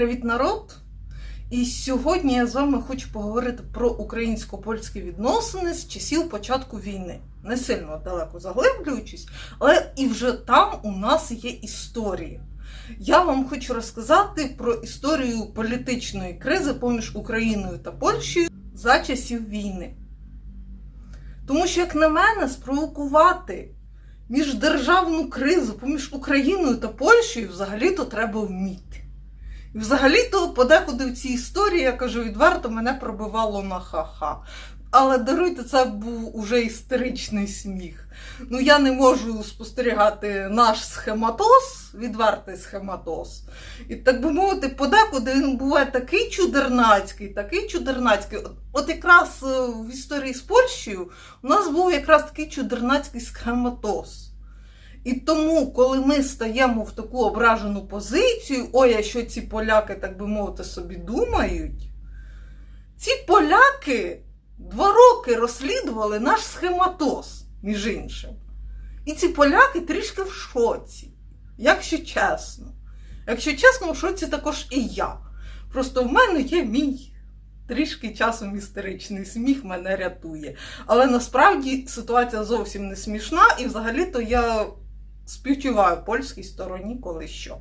Привіт, народ! І сьогодні я з вами хочу поговорити про українсько-польські відносини з часів початку війни. Не сильно далеко заглиблюючись, але і вже там у нас є історія. Я вам хочу розказати про історію політичної кризи поміж Україною та Польщею за часів війни. Тому що, як на мене, спровокувати міждержавну кризу поміж Україною та Польщею взагалі-то треба вміти. І взагалі-то подекуди в цій історії, я кажу відверто, мене пробивало на ха-ха. Але даруйте, це був уже істеричний сміх. Я не можу спостерігати наш схематоз, відвертий схематоз. І так би мовити, подекуди він буває такий чудернацький. От якраз в історії з Польщею у нас був якраз такий чудернацький схематоз. І тому, коли ми стаємо в таку ображену позицію, ой, а що ці поляки, так би мовити, собі думають, ці поляки 2 роки розслідували наш схематоз, між іншим. І ці поляки трішки в шоці, якщо чесно. Якщо чесно, в шоці також і я. Просто в мене є мій трішки часом істеричний сміх, мене рятує. Але насправді ситуація зовсім не смішна, і взагалі-то я співчуваю польській стороні коли що.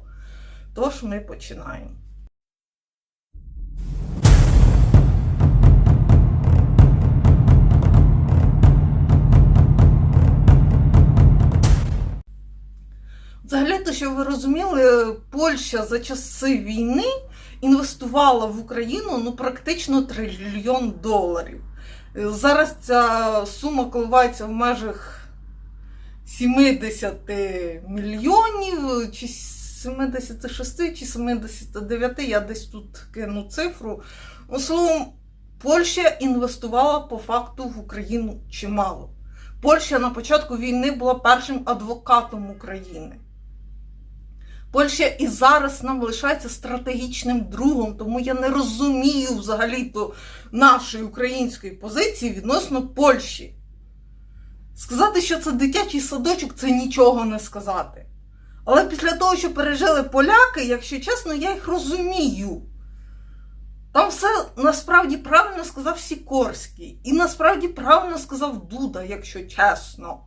Тож ми починаємо. Взагалі-то, щоб ви розуміли, Польща за часи війни інвестувала в Україну практично $1 трильйон. Зараз ця сума коливається в межах 70 мільйонів, чи 76, чи 79, я десь тут кину цифру. Словом, Польща інвестувала по факту в Україну чимало. Польща на початку війни була першим адвокатом України. Польща і зараз нам лишається стратегічним другом, тому я не розумію взагалі-то нашої української позиції відносно Польщі. Сказати, що це дитячий садочок, це нічого не сказати. Але після того, що пережили поляки, якщо чесно, я їх розумію. Там все насправді правильно сказав Сікорський. І насправді правильно сказав Дуда, якщо чесно.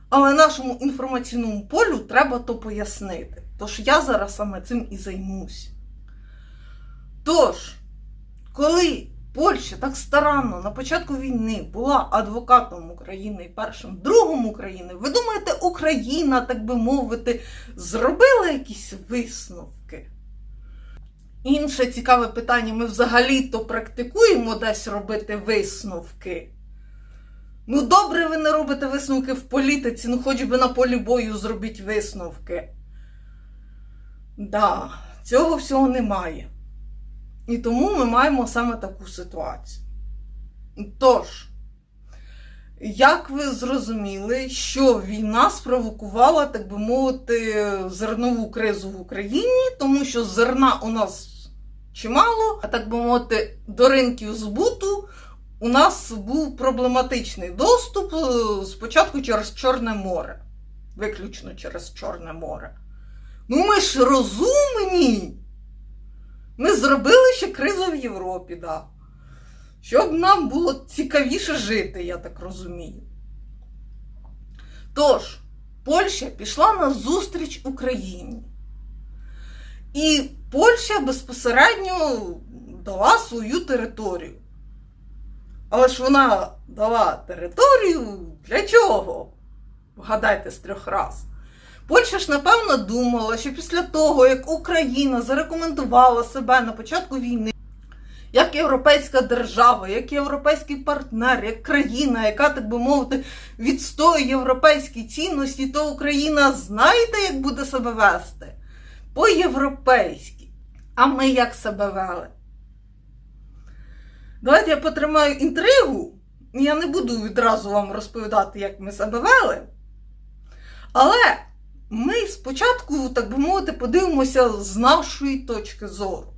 Але нашому інформаційному полю треба то пояснити. Тож я зараз саме цим і займусь. Тож, коли Польща так старанно на початку війни була адвокатом України і першим другом України, ви думаєте, Україна, так би мовити, зробила якісь висновки? Інше цікаве питання, ми взагалі-то практикуємо десь робити висновки? Добре, ви не робите висновки в політиці, хоч би на полі бою зробіть висновки. Цього всього немає. І тому ми маємо саме таку ситуацію. Тож, як ви зрозуміли, що війна спровокувала, так би мовити, зернову кризу в Україні, тому що зерна у нас чимало, а так би мовити, до ринків збуту у нас був проблематичний доступ спочатку через Чорне море. Виключно через Чорне море. Ми ж розумні! Ми зробили ще кризу в Європі, щоб нам було цікавіше жити, я так розумію. Тож, Польща пішла на зустріч Україні. І Польща безпосередньо дала свою територію. Але ж вона дала територію для чого? Вгадайте з 3 раз. Польща ж, напевно, думала, що після того, як Україна зарекомендувала себе на початку війни, як європейська держава, як європейський партнер, як країна, яка, так би мовити, відстоює європейські цінності, то Україна, знаєте, як буде себе вести? По-європейськи. А ми як себе вели? Давайте я потримаю інтригу, я не буду відразу вам розповідати, як ми себе вели, але ми спочатку, так би мовити, подивимося з нашої точки зору.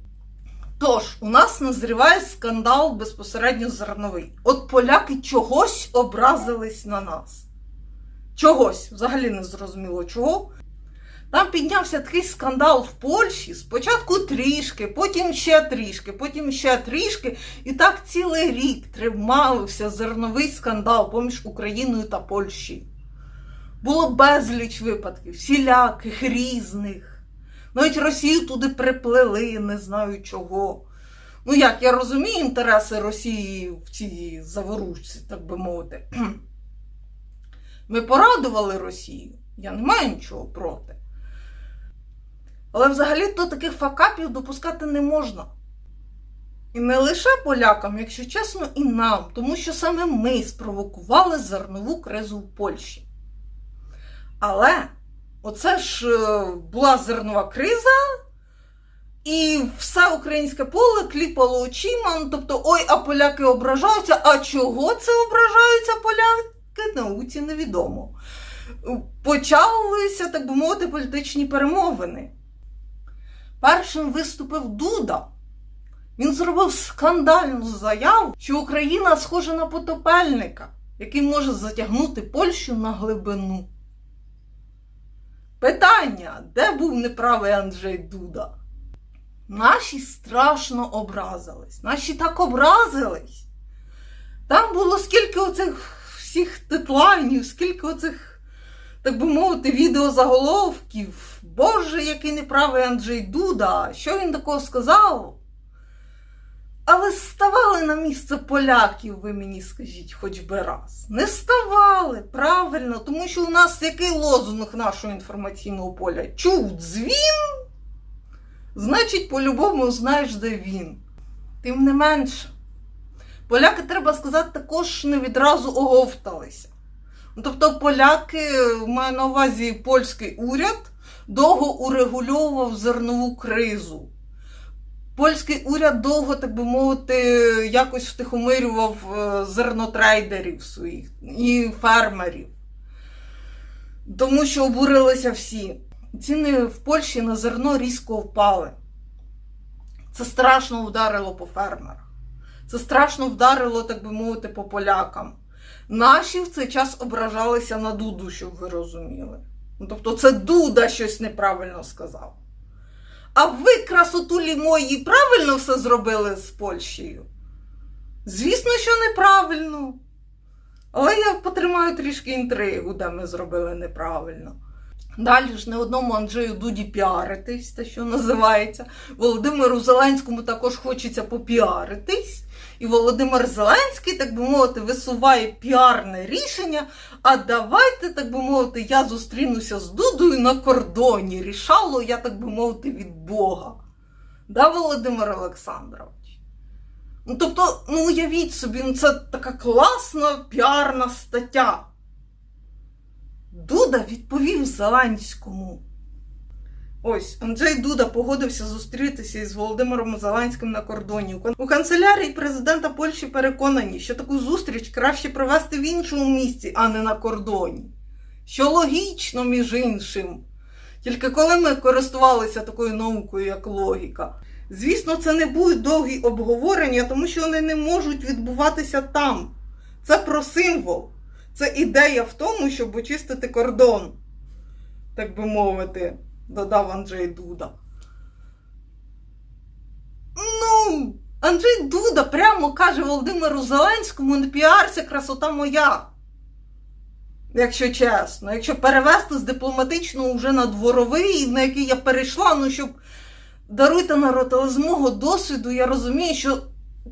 Тож, у нас назріває скандал безпосередньо зерновий. От поляки чогось образились на нас. Чогось, взагалі не зрозуміло чого. Там піднявся такий скандал в Польщі, спочатку трішки, потім ще трішки, потім ще трішки. І так цілий рік тримався зерновий скандал поміж Україною та Польщею. Було безліч випадків, всіляких, різних. Навіть Росію туди приплели, не знаю чого. Ну як, я розумію інтереси Росії в цій заворушці, так би мовити. Ми порадували Росію, я не маю нічого проти. Але взагалі-то таких факапів допускати не можна. І не лише полякам, якщо чесно, і нам. Тому що саме ми спровокували зернову кризу в Польщі. Але оце ж була зернова криза, і все українське поле кліпало очима. Ну, тобто, ой, а поляки ображаються. А чого це ображаються поляки? Науці невідомо. Почалися, так би мовити, політичні перемовини. Першим виступив Дуда. Він зробив скандальну заяву, що Україна схожа на потопельника, який може затягнути Польщу на глибину. Питання, де був неправий Анджей Дуда? Наші страшно образились. Наші так образились. Там було скільки оцих всіх дедлайнів, скільки оцих, так би мовити, відеозаголовків. Боже, який неправий Анджей Дуда, що він такого сказав? Але ставали на місце поляків, ви мені скажіть, хоч би раз. Не ставали, правильно, тому що у нас який лозунг нашого інформаційного поля? Чув дзвін, значить, по-любому знаєш, де він. Тим не менше, поляки, треба сказати, також не відразу оговталися. Тобто поляки, маю на увазі польський уряд, довго урегульовував зернову кризу. Польський уряд довго, так би мовити, якось втихомирював зернотрейдерів своїх і фермерів. Тому що обурилися всі. Ціни в Польщі на зерно різко впали. Це страшно вдарило по фермерах. Це страшно вдарило, так би мовити, по полякам. Наші в цей час ображалися на Дуду, щоб ви розуміли. Тобто це Дуда щось неправильно сказав. А ви, красотулі мої, правильно все зробили з Польщею? Звісно, що неправильно. Але я потримаю трішки інтригу, де ми зробили неправильно. Далі ж не одному Анджею Дуді піаритись, те, що називається. Володимиру Зеленському також хочеться попіаритись. І Володимир Зеленський, так би мовити, висуває піарне рішення, а давайте, так би мовити, я зустрінуся з Дудою на кордоні. Рішало я, так би мовити, від Бога. Да, Володимир Олександрович? Ну, тобто, уявіть собі, це така класна піарна стаття. Дуда відповів Зеленському. Ось, Анджей Дуда погодився зустрітися із Володимиром Зеленським на кордоні. У канцелярії президента Польщі переконані, що таку зустріч краще провести в іншому місці, а не на кордоні. Що логічно, між іншим. Тільки коли ми користувалися такою наукою, як логіка. Звісно, це не будуть довгі обговорення, тому що вони не можуть відбуватися там. Це про символ. Це ідея в тому, щоб очистити кордон, так би мовити, додав Анджей Дуда. Ну, Анджей Дуда прямо каже Володимиру Зеленському: не піарся, красота моя. Якщо чесно, якщо перевести з дипломатичного вже на дворовий, на який я перейшла, щоб, даруйте народ, але з мого досвіду я розумію, що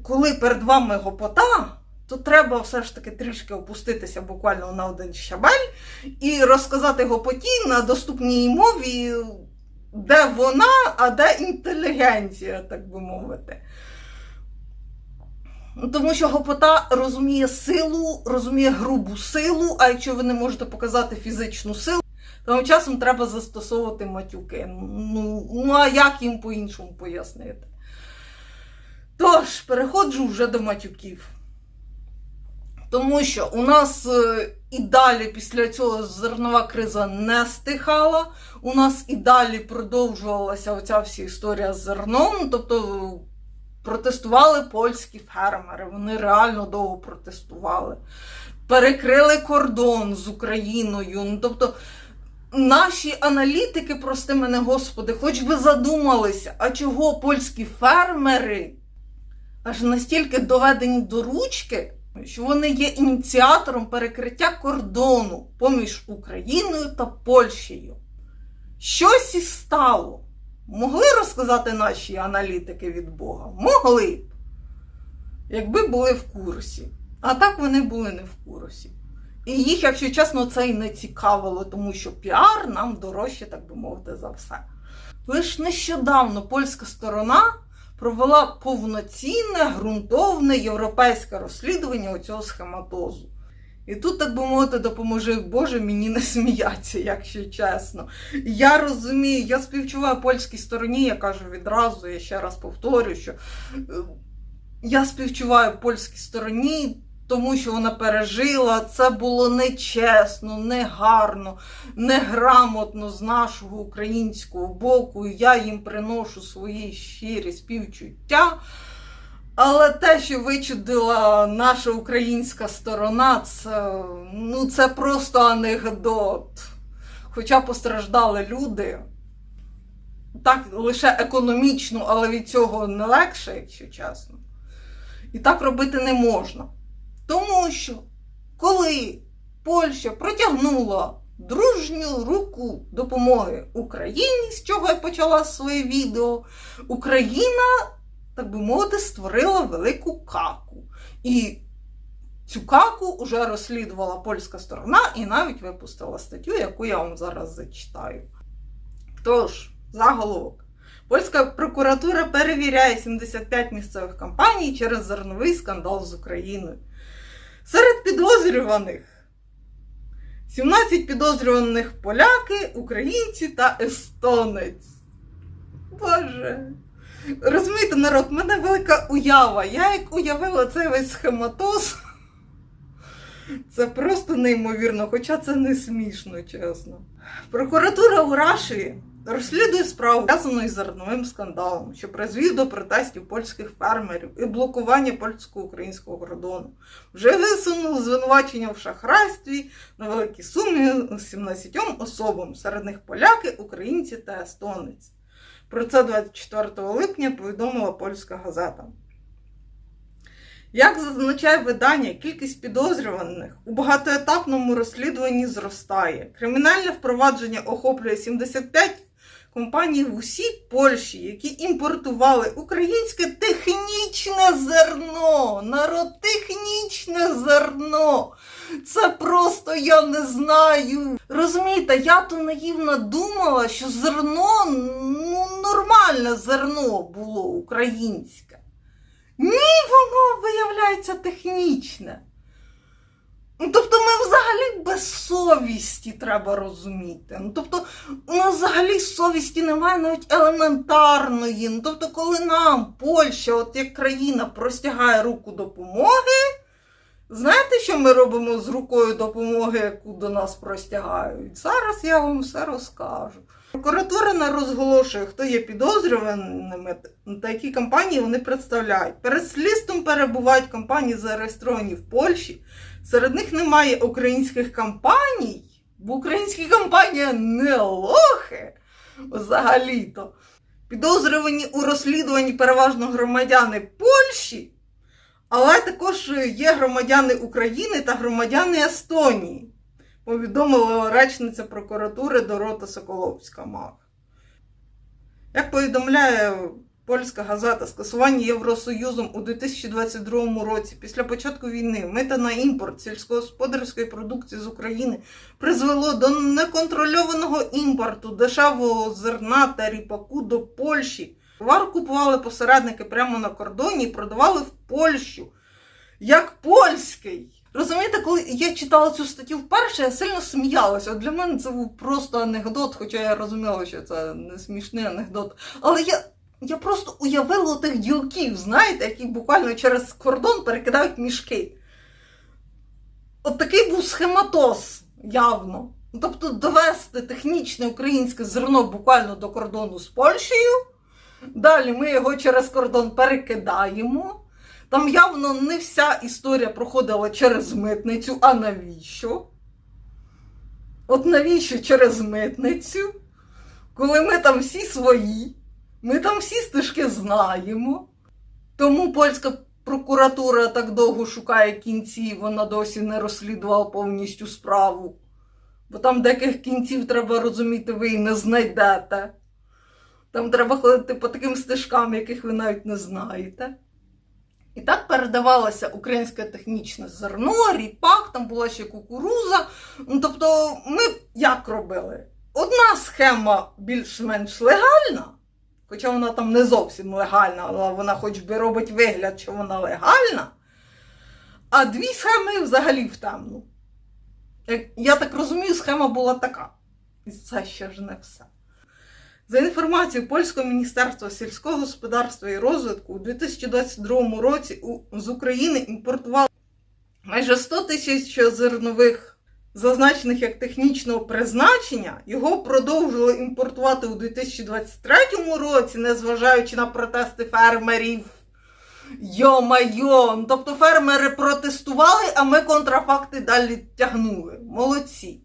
коли перед вами гопота, то треба все ж таки трішки опуститися буквально на один щабель і розказати гопоті на доступній мові, де вона, а де інтелігенція, так би мовити. Тому що гопота розуміє силу, розуміє грубу силу, а якщо ви не можете показати фізичну силу, то часом треба застосовувати матюки. А як їм по-іншому пояснити? Тож, переходжу вже до матюків. Тому що у нас і далі після цього зернова криза не стихала, у нас і далі продовжувалася оця вся історія з зерном, тобто протестували польські фермери, вони реально довго протестували. Перекрили кордон з Україною, тобто Наші аналітики, прости мене Господи, хоч би задумалися, а чого польські фермери аж настільки доведені до ручки, що вони є ініціатором перекриття кордону поміж Україною та Польщею. Щось і стало. Могли розказати наші аналітики від Бога? Могли б, якби були в курсі. А так вони були не в курсі. І їх, якщо чесно, це і не цікавило, тому що піар нам дорожче, так би мовити, за все. Лише нещодавно польська сторона провела повноцінне, ґрунтовне європейське розслідування цього схематозу. І тут, так би мовити, допоможи Боже мені не сміятися, якщо чесно. Я розумію, я співчуваю польській стороні, я кажу відразу, я ще раз повторю, що я співчуваю польській стороні, тому що вона пережила, це було нечесно, негарно, неграмотно з нашого українського боку, і я їм приношу свої щирі співчуття. Але те, що вичудила наша українська сторона, це просто анекдот. Хоча постраждали люди, так лише економічно, але від цього не легше, якщо чесно. І так робити не можна. Тому що, коли Польща протягнула дружню руку допомоги Україні, з чого я почала своє відео, Україна, так би мовити, створила велику каку. І цю каку вже розслідувала польська сторона і навіть випустила статтю, яку я вам зараз зачитаю. Тож, заголовок. Польська прокуратура перевіряє 75 місцевих компаній через зерновий скандал з Україною. Серед підозрюваних 17 підозрюваних поляки, українці та естонець. Боже. Розумієте, народ, в мене велика уява. Я як уявила цей весь схематоз, це просто неймовірно, хоча це не смішно, чесно. Прокуратура у Раші розслідує справу, пов'язану із зерновим скандалом, що призвів до протестів польських фермерів і блокування польсько-українського кордону. Вже висунули звинувачення в шахрайстві на великі суми 17 особам, серед них поляки, українці та естонець. Про це 24 липня повідомила польська газета. Як зазначає видання, кількість підозрюваних у багатоетапному розслідуванні зростає. Кримінальне впровадження охоплює 75 компаній в усій Польщі, які імпортували українське технічне зерно. Народ, технічне зерно. Це просто я не знаю. Розумієте, я то наївно думала, що зерно, нормальне зерно було українське. Ні, воно виявляється технічне. Тобто ми взагалі без совісті, треба розуміти. Тобто у нас взагалі совісті немає навіть елементарної. Тобто коли нам Польща, от як країна, простягає руку допомоги, знаєте, що ми робимо з рукою допомоги, яку до нас простягають? Зараз я вам все розкажу. Прокуратура не розголошує, хто є підозрюваними та які компанії вони представляють. Перед слідством перебувають компанії, зареєстровані в Польщі. Серед них немає українських компаній, бо українські компанії не лохи взагалі-то. Підозрювані у розслідуванні переважно громадяни Польщі, але також є громадяни України та громадяни Естонії, повідомила речниця прокуратури Дорота Соколовська-Мах. Як повідомляє польська газета, скасування Євросоюзом у 2022 році після початку війни мита на імпорт сільськогосподарської продукції з України призвело до неконтрольованого імпорту дешевого зерна та ріпаку до Польщі. Товар купували посередники прямо на кордоні і продавали в Польщу як польський. Розумієте, коли я читала цю статтю вперше, я сильно сміялася. От для мене це був просто анекдот, хоча я розуміла, що це не смішний анекдот. Але я просто уявила тих ділків, знаєте, які буквально через кордон перекидають мішки. От такий був схематоз, явно. Тобто довести технічне українське зерно буквально до кордону з Польщею, далі ми його через кордон перекидаємо. Там явно не вся історія проходила через митницю, а навіщо? От навіщо через митницю, коли ми там всі свої, ми там всі стежки знаємо. Тому польська прокуратура так довго шукає кінці, вона досі не розслідувала повністю справу. Бо там деяких кінців, треба розуміти, ви і не знайдете. Там треба ходити по таким стежкам, яких ви навіть не знаєте. І так передавалося українське технічне зерно, ріпак, там була ще кукуруза. Ну, тобто ми як робили? Одна схема більш-менш легальна, хоча вона там не зовсім легальна, але вона хоч би робить вигляд, що вона легальна. А дві схеми взагалі в темну. Я так розумію, схема була така. І це ще ж не все. За інформацією Польського міністерства сільського господарства і розвитку, у 2022 році з України імпортували майже 100 тисяч зернових, зазначених як технічного призначення. Його продовжили імпортувати у 2023 році, незважаючи на протести фермерів. Йо-майо! Тобто фермери протестували, а ми контрафакти далі тягнули. Молодці.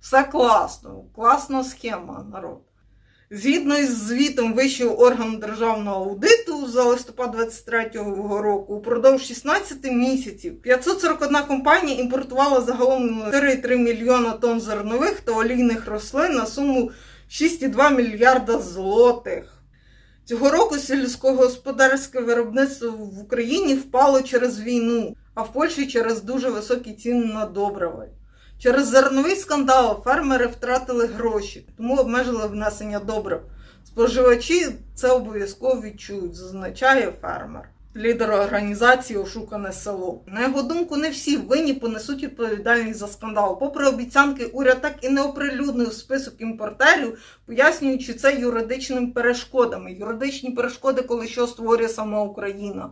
Все класно. Класна схема, народ. Згідно із звітом Вищого органу державного аудиту за листопад 2023 року, упродовж 16 місяців 541 компанія імпортувала загалом 4,3 мільйона тонн зернових та олійних рослин на суму 6,2 мільярда злотих. Цього року сільськогосподарське виробництво в Україні впало через війну, а в Польщі через дуже високі ціни на добрива. Через зерновий скандал фермери втратили гроші, тому обмежили внесення добрив. Споживачі це обов'язково відчують, зазначає фермер. Лідер організації «Ошукане село». На його думку, не всі винні понесуть відповідальність за скандал. Попри обіцянки, уряд так і не оприлюднив список імпортерів, пояснюючи це юридичними перешкодами. Юридичні перешкоди, коли що створює сама Україна.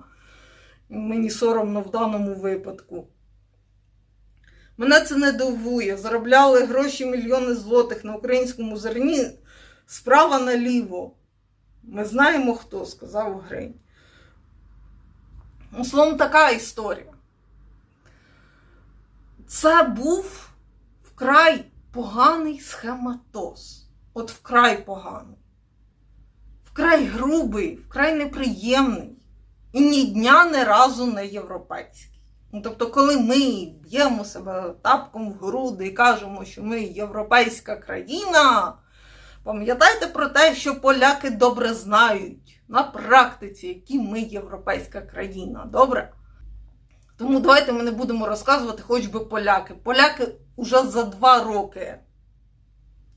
Мені соромно в даному випадку. Мене це не дивує. Заробляли гроші мільйони злотих на українському зерні справа наліво. Ми знаємо хто, сказав Гринь. Ну, словом, така історія. Це був вкрай поганий схематоз. От вкрай поганий. Вкрай грубий, вкрай неприємний. І ні дня, ні разу не європейський. Ну, тобто, коли ми б'ємо себе тапком в груди і кажемо, що ми європейська країна, пам'ятайте про те, що поляки добре знають на практиці, які ми європейська країна. Добре? Тому давайте ми не будемо розказувати хоч би поляки. Поляки вже за 2 роки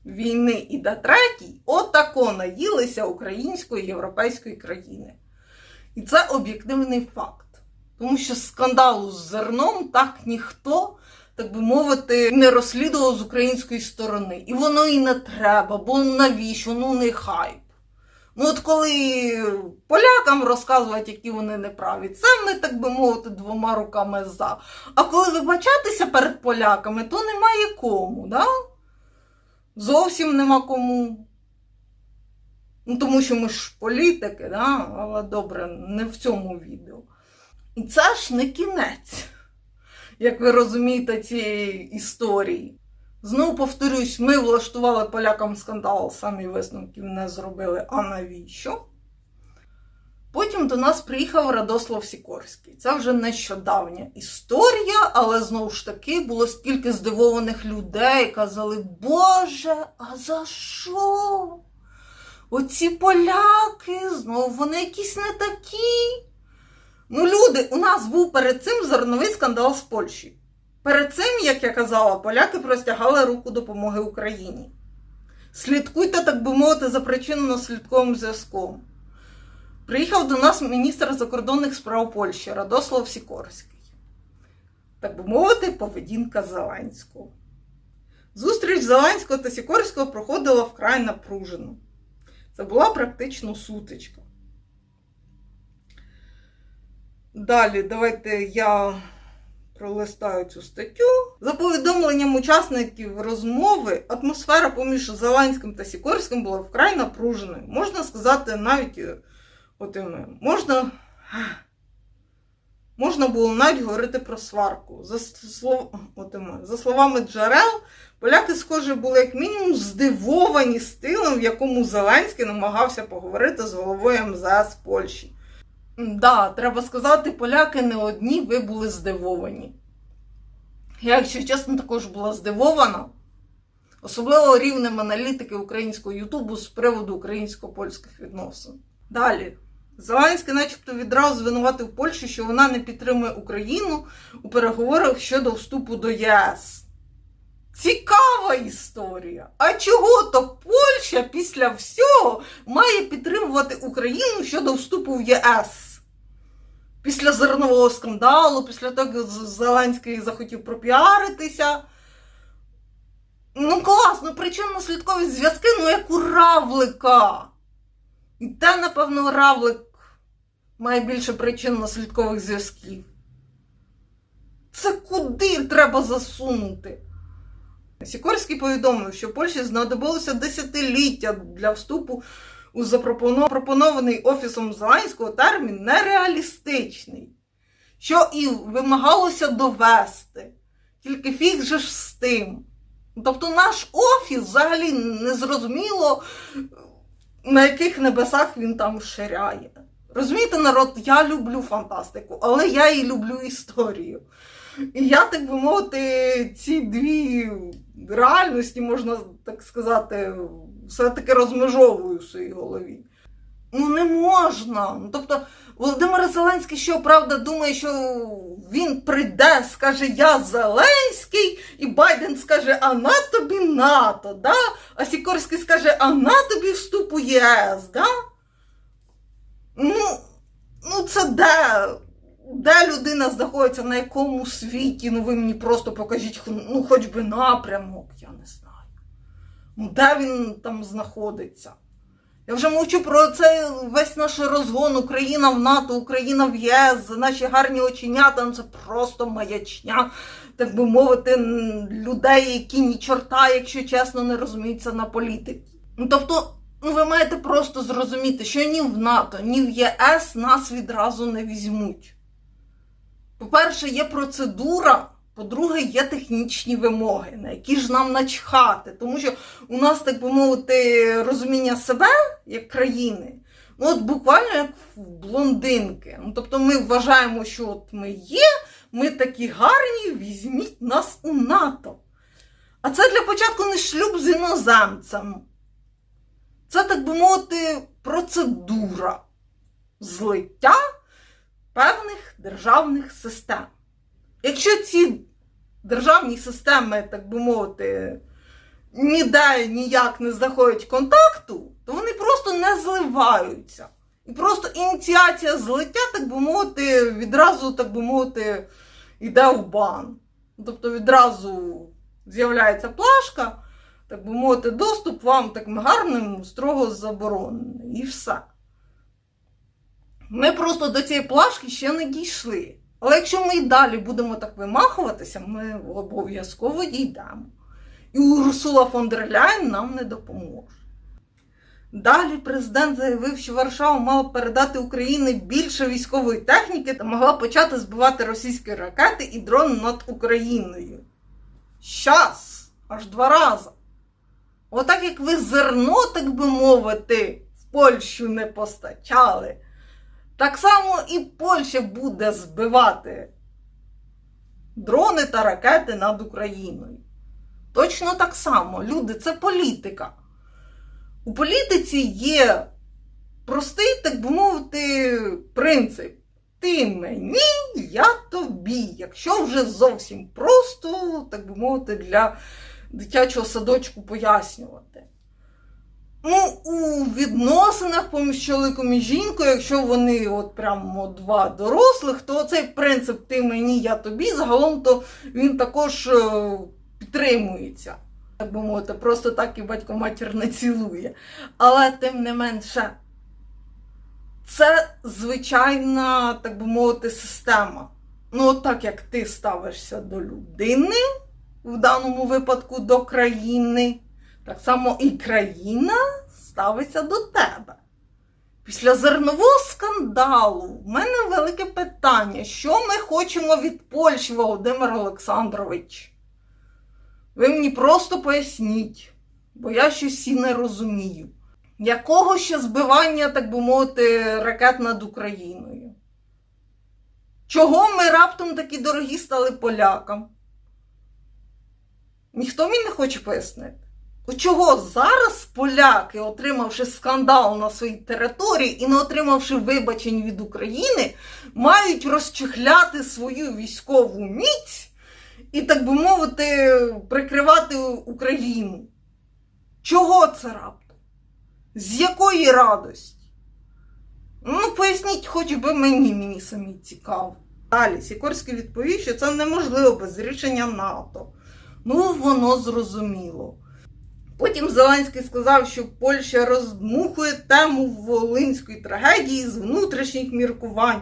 війни і до третій отако наїлися української європейської країни. І це об'єктивний факт. Тому що скандалу з зерном так ніхто, так би мовити, не розслідував з української сторони. І воно і не треба, бо навіщо, ну не хайп. Ну от коли полякам розказувати, які вони неправі, це ми, так би мовити, 2 руками за. А коли вибачатися перед поляками, то немає кому, да? Зовсім нема кому. Ну тому що ми ж політики, да? Але добре, не в цьому відео. І це ж не кінець, як ви розумієте, цієї історії. Знову повторюсь, ми влаштували полякам скандал, самі висновків не зробили. А навіщо? Потім до нас приїхав Радослав Сікорський. Це вже нещодавня історія, але знову ж таки було стільки здивованих людей, казали, Боже, а за що? Оці поляки, знову вони якісь не такі. Ну, люди, у нас був перед цим зерновий скандал з Польщею. Перед цим, як я казала, поляки простягали руку допомоги Україні. Слідкуйте, так би мовити, за причинно-наслідковим зв'язком. Приїхав до нас міністр закордонних справ Польщі Радослав Сікорський. Так би мовити, поведінка Зеленського. Зустріч Зеленського та Сікорського проходила вкрай напружено. Це була практично сутичка. Далі, давайте я пролистаю цю статтю. За повідомленням учасників розмови, атмосфера поміж Зеленським та Сікорським була вкрай напруженою. Можна сказати, навіть можна було навіть говорити про сварку. За словами джерел, поляки, схоже, були як мінімум здивовані стилем, в якому Зеленський намагався поговорити з головою МЗС Польщі. Да, треба сказати, поляки не одні, ви були здивовані. Я, якщо чесно, також була здивована. Особливо рівнем аналітики українського Ютубу з приводу українсько-польських відносин. Далі. Зеленський начебто відразу звинуватив Польщу, що вона не підтримує Україну у переговорах щодо вступу до ЄС. Цікава історія. А чого то Польща після всього має підтримувати Україну щодо вступу в ЄС? Після зернового скандалу, після того, як Зеленський захотів пропіаритися. Ну класно, причинно-наслідкові зв'язки, ну як у Равлика. І те, напевно, Равлик має більше причинно-наслідкових зв'язків. Це куди треба засунути? Сікорський повідомив, що Польщі знадобилося десятиліття для вступу у запропонований Офісом Зеленського термін нереалістичний, що і вимагалося довести. Тільки фіг же ж з тим. Тобто наш Офіс взагалі не зрозуміло, на яких небесах він там ширяє. Розумієте, народ, я люблю фантастику, але я і люблю історію. І я, так би мовити, ці дві реальності, можна так сказати, все-таки розмежовую в своїй голові. Ну не можна. Ну, тобто Володимир Зеленський, що правда, думає, що він прийде, скаже «Я Зеленський», і Байден скаже «А на тобі НАТО», да? А Сікорський скаже «А на тобі вступ у ЄС», да? Ну це де людина знаходиться, на якому світі? Ну ви мені просто покажіть, ну хоч би напрямок, я не знаю. Ну де він там знаходиться? Я вже мовчу про цей весь наш розгон Україна в НАТО, Україна в ЄС, наші гарні оченята, ну це просто маячня, так би мовити, людей, які ні чорта, якщо чесно, не розуміються на політиці. Ну тобто, ви маєте просто зрозуміти, що ні в НАТО, ні в ЄС нас відразу не візьмуть. По-перше, є процедура, по-друге, є технічні вимоги, на які ж нам начхати. Тому що у нас, так би мовити, розуміння себе, як країни, ну от буквально як блондинки. Ну, тобто ми вважаємо, що от ми є, ми такі гарні, візьміть нас у НАТО. А це для початку не шлюб з іноземцем. Це, так би мовити, процедура злиття певних державних систем. Якщо ці державні системи, так би мовити, ніде ніяк не знаходять контакту, то вони просто не зливаються. І просто ініціація злиття, так би мовити, відразу, так би мовити, йде в бан. Тобто відразу з'являється плашка, так би мовити, доступ вам таким гарним строго заборонений. І все. Ми просто до цієї плашки ще не дійшли. Але якщо ми і далі будемо так вимахуватися, ми обов'язково дійдемо. І Урсула фон дер Ляєн нам не допоможе. Далі президент заявив, що Варшава мала передати Україні більше військової техніки та могла почати збивати російські ракети і дрони над Україною. Щас! Аж 2 рази. Отак як ви зерно, так би мовити, в Польщу не постачали, так само і Польща буде збивати дрони та ракети над Україною. Точно так само. Люди, це політика. У політиці є простий, так би мовити, принцип. Ти мені, я тобі. Якщо вже зовсім просто, так би мовити, для дитячого садочку пояснювати. Ну, у відносинах поміж чоловіком і жінкою, якщо вони от прямо 2 дорослих, то цей принцип «ти мені, я тобі» загалом то він також підтримується. Так би мовити, просто так і батько матір не цілує. Але тим не менше, це звичайна, так би мовити, система. Ну, от так як ти ставишся до людини, в даному випадку до країни, так само і країна ставиться до тебе. Після зернового скандалу в мене велике питання, що ми хочемо від Польщі, Володимир Олександрович? Ви мені просто поясніть, бо я щось і не розумію. Якого ще збивання, так би мовити, ракет над Україною? Чого ми раптом такі дорогі стали полякам? Ніхто мені не хоче пояснити. Чого зараз поляки, отримавши скандал на своїй території і не отримавши вибачень від України, мають розчехляти свою військову міць і, так би мовити, прикривати Україну? Чого це раптом? З якої радості? Ну, поясніть хоч би мені самі цікаво. Далі, Сікорський відповів, що це неможливо без рішення НАТО. Ну, воно зрозуміло. Потім Зеленський сказав, що Польща роздмухує тему Волинської трагедії з внутрішніх міркувань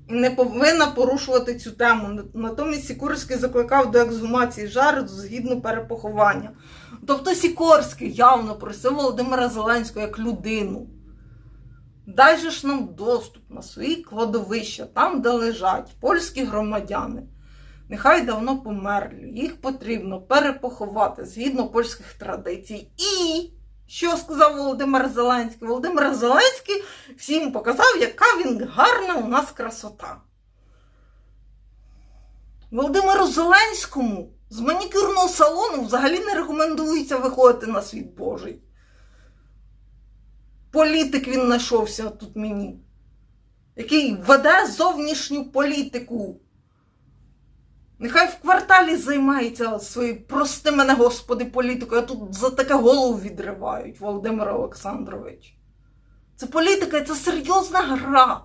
і не повинна порушувати цю тему. Натомість Сікорський закликав до ексгумації жертв згідно перепоховання. Тобто Сікорський явно просив Володимира Зеленського як людину: дай же ж нам доступ на свої кладовища, там, де лежать польські громадяни. Нехай давно померлі, їх потрібно перепоховати згідно польських традицій. І що сказав Володимир Зеленський? Володимир Зеленський всім показав, яка він гарна у нас красота. Володимиру Зеленському з манікюрного салону взагалі не рекомендується виходити на світ Божий. Політик він знайшовся тут мені, який веде зовнішню політику. Нехай в кварталі займається своєю, прости мене, Господи, політикою, а тут за таке голову відривають, Володимир Олександрович. Це політика, це серйозна гра.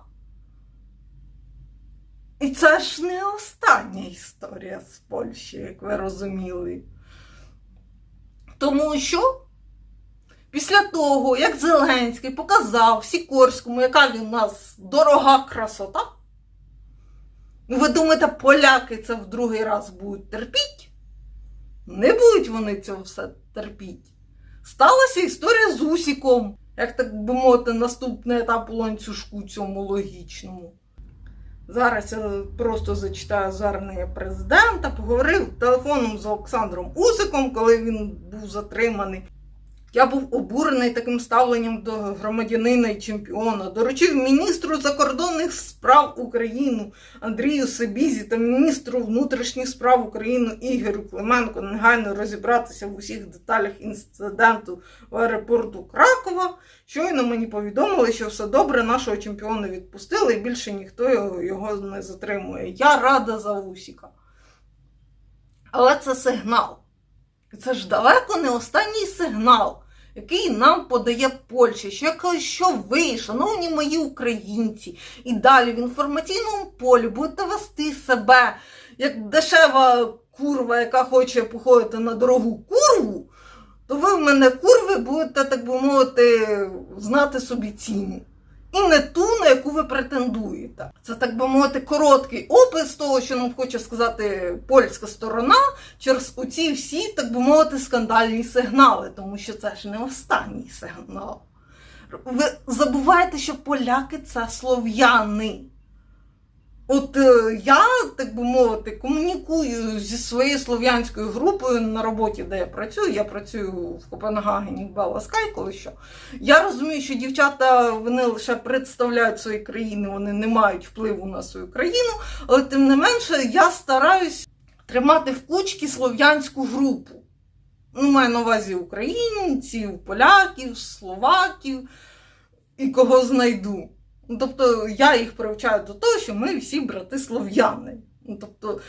І це ж не остання історія з Польщі, як ви розуміли. Тому що після того, як Зеленський показав Сікорському, яка він у нас дорога красота, ви думаєте, поляки це в другий раз будуть терпіти? Не будуть вони цього все терпіти. Сталася історія з Усіком, як так би мовити, наступний етап у ланцюжку цьому логічному. Зараз я просто зачитаю звернення президента. Поговорив телефоном з Олександром Усиком, коли він був затриманий. Я був обурений таким ставленням до громадянина і чемпіона. Доручив міністру закордонних справ України Андрію Сибізі та міністру внутрішніх справ України Ігорю Клименку негайно розібратися в усіх деталях інциденту в аеропорту Кракова. Щойно мені повідомили, що все добре, нашого чемпіона відпустили і більше ніхто його не затримує. Я рада за Усіка. Але це сигнал. І це ж далеко не останній сигнал, який нам подає Польща, що ви, шановні мої українці, і далі в інформаційному полі будете вести себе як дешева курва, яка хоче походити на дорогу курву, то ви в мене, курви, будете, так би мовити, знати собі ціну. І не ту, на яку ви претендуєте. Це, так би мовити, короткий опис того, що нам хоче сказати польська сторона через оці всі, так би мовити, скандальні сигнали. Тому що це ж не останній сигнал. Ви забуваєте, що поляки – це слов'яни. От я, так би мовити, комунікую зі своєю слов'янською групою на роботі, де я працюю в Копенгагені, в Bella Sky, коли що. Я розумію, що дівчата, вони лише представляють свої країни, вони не мають впливу на свою країну, але тим не менше я стараюсь тримати в кучці слов'янську групу. Ну, маю на увазі українців, поляків, словаків і кого знайду. Тобто я їх привчаю до того, що ми всі брати слов'яни. Тобто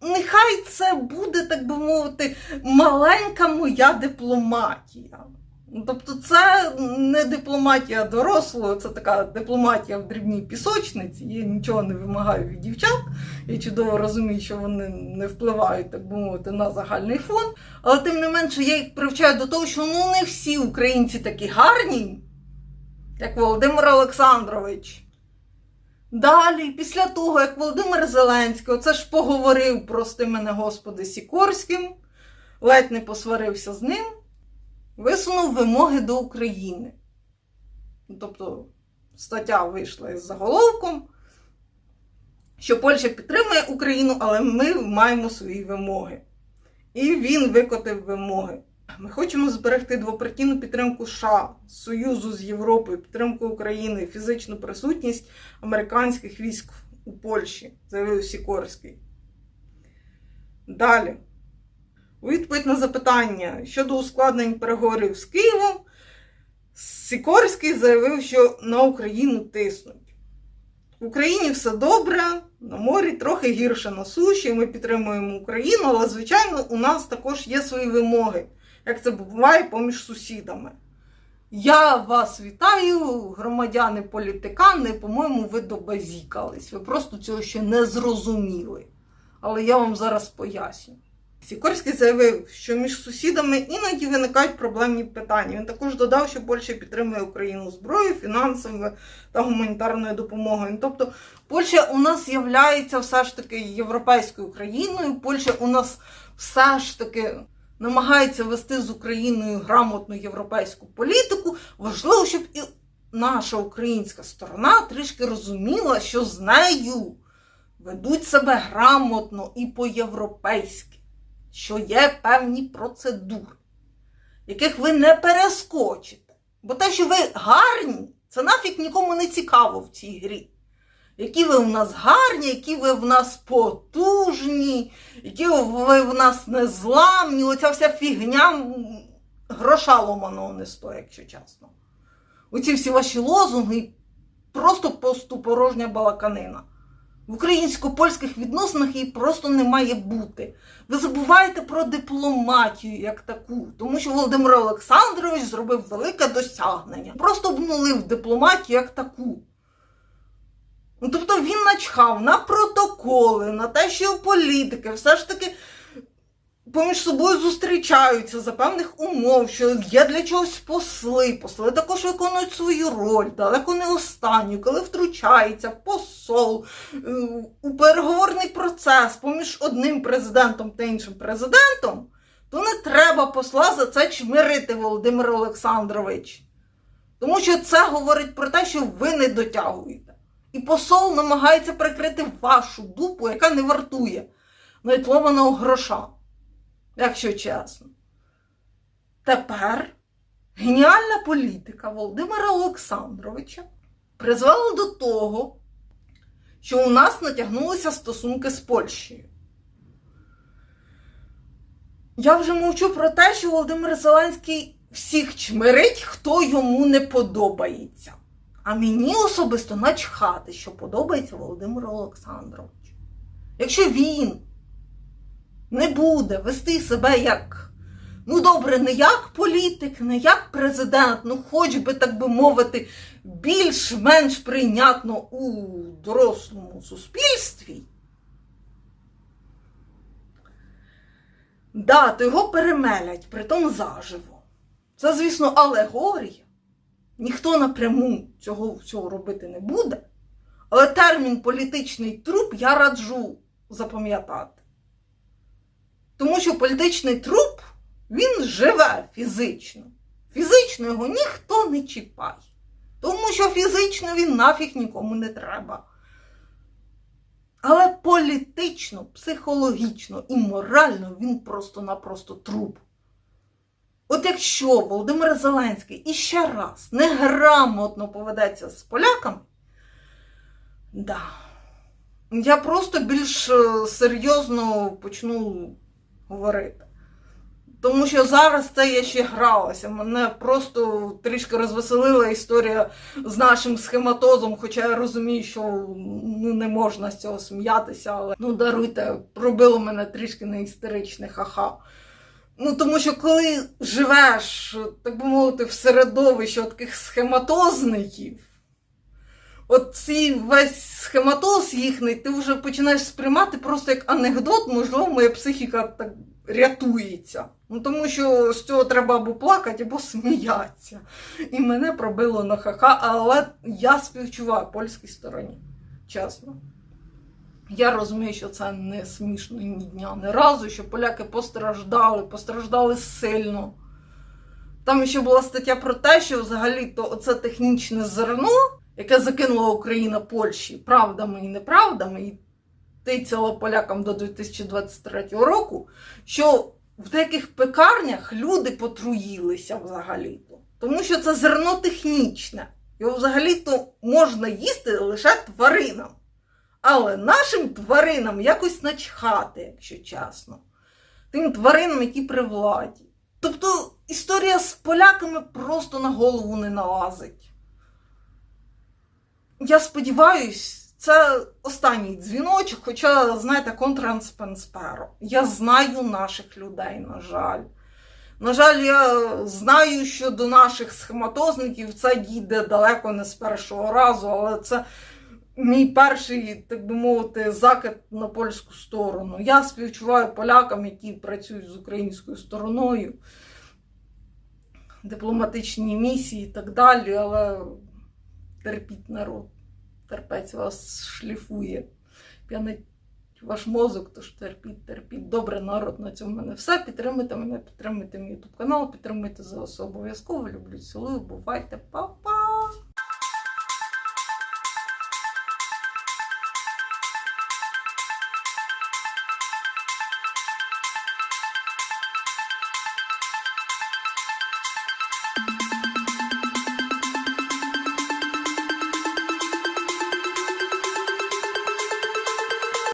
нехай це буде, так би мовити, маленька моя дипломатія. Тобто це не дипломатія дорослого, це така дипломатія в дрібній пісочниці. Я нічого не вимагаю від дівчат. Я чудово розумію, що вони не впливають, так би мовити, на загальний фон. Але тим не менше я їх привчаю до того, що не всі українці такі гарні, як Володимир Олександрович. Далі, після того, як Володимир Зеленський, оце ж поговорив, прости мене, Господи, Сікорським, ледь не посварився з ним, висунув вимоги до України. Тобто стаття вийшла із заголовком, що Польща підтримує Україну, але ми маємо свої вимоги. І він викотив вимоги. Ми хочемо зберегти двопартійну підтримку США, Союзу з Європою, підтримку України, фізичну присутність американських військ у Польщі, заявив Сікорський. Далі. У відповідь на запитання щодо ускладнень переговорів з Києвом, Сікорський заявив, що на Україну тиснуть. В Україні все добре, на морі трохи гірше на суші, ми підтримуємо Україну, але, звичайно, у нас також є свої вимоги, як це буває поміж сусідами. Я вас вітаю, громадяни-політикани, по-моєму, ви добазікались, ви просто цього ще не зрозуміли. Але я вам зараз поясню. Сікорський заявив, що між сусідами іноді виникають проблемні питання. Він також додав, що Польща підтримує Україну зброєю, фінансовою та гуманітарною допомогою. Тобто Польща у нас є все ж таки європейською країною, Польща у нас все ж таки намагається вести з Україною грамотну європейську політику. Важливо, щоб і наша українська сторона трішки розуміла, що з нею ведуть себе грамотно і по-європейськи. Що є певні процедури, яких ви не перескочите. Бо те, що ви гарні, це нафіг нікому не цікаво в цій грі. Які ви в нас гарні, які ви в нас потужні, які ви в нас незламні. Оця вся фігня гроша ломаного не стоїть, якщо чесно. Оці всі ваші лозунги просто пустопорожня балаканина. В українсько-польських відносинах її просто не має бути. Ви забуваєте про дипломатію як таку, тому що Володимир Олександрович зробив велике досягнення. Просто обнулив дипломатію як таку. Тобто він начхав на протоколи, на те, що політики все ж таки поміж собою зустрічаються за певних умов, що є для чогось посли. Посли також виконують свою роль, далеко не останню, коли втручається посол у переговорний процес поміж одним президентом та іншим президентом, то не треба посла за це чмирити, Володимир Олександрович. Тому що це говорить про те, що ви не дотягуєте. І посол намагається прикрити вашу дупу, яка не вартує навіть ломаного гроша. Якщо чесно. Тепер геніальна політика Володимира Олександровича призвела до того, що у нас натягнулися стосунки з Польщею. Я вже мовчу про те, що Володимир Зеленський всіх чмирить, хто йому не подобається. А мені особисто начхати, що подобається Володимиру Олександровичу. Якщо він не буде вести себе як, добре, не як політик, не як президент, хоч би, так би мовити, більш-менш прийнятно у дорослому суспільстві, то його перемелять, притом заживо. Це, звісно, алегорія. Ніхто напряму цього робити не буде. Але термін «політичний труп» я раджу запам'ятати. Тому що політичний труп, він живе фізично. Фізично його ніхто не чіпає. Тому що фізично він нафіг нікому не треба. Але політично, психологічно і морально він просто-напросто труп. От якщо Володимир Зеленський іще раз неграмотно поведеться з поляками, я просто більш серйозно почну говорити. Тому що зараз це я ще гралася. Мене просто трішки розвеселила історія з нашим схематозом, хоча я розумію, що не можна з цього сміятися, але даруйте, пробило мене трішки на істеричне ха-ха. Тому що коли живеш, так би мовити, в середовищі таких схематозників, цей весь схематоз їхній ти вже починаєш сприймати просто як анекдот, можливо, моя психіка так рятується. Тому що з цього треба або плакати, або сміятися. І мене пробило на ха-ха, але я співчуваю польській стороні, чесно. Я розумію, що це не смішно ні дня, ні разу, що поляки постраждали сильно. Там ще була стаття про те, що взагалі-то оце технічне зерно, яке закинула Україна Польщі правдами і неправдами, і тицяла полякам до 2023 року, що в деяких пекарнях люди потруїлися взагалі-то. Тому що це зерно технічне. Його взагалі-то можна їсти лише тваринам. Але нашим тваринам якось начхати, якщо чесно. Тим тваринам, які при владі. Тобто історія з поляками просто на голову не налазить. Я сподіваюсь, це останній дзвіночок, хоча, знаєте, контрансперо. Я знаю наших людей, на жаль. На жаль, я знаю, що до наших схематозників це дійде далеко не з першого разу, але це мій перший, так би мовити, закид на польську сторону. Я співчуваю полякам, які працюють з українською стороною, дипломатичні місії і так далі, але терпіть, народ, терпець вас шліфує, п'янить ваш мозок, тож терпіть. Добре, народ, на цьому в мене все. Підтримуйте мене, підтримуйте мій YouTube канал, підтримуйте ЗСУ обов'язково. Люблю, цілую, бувайте, па-па!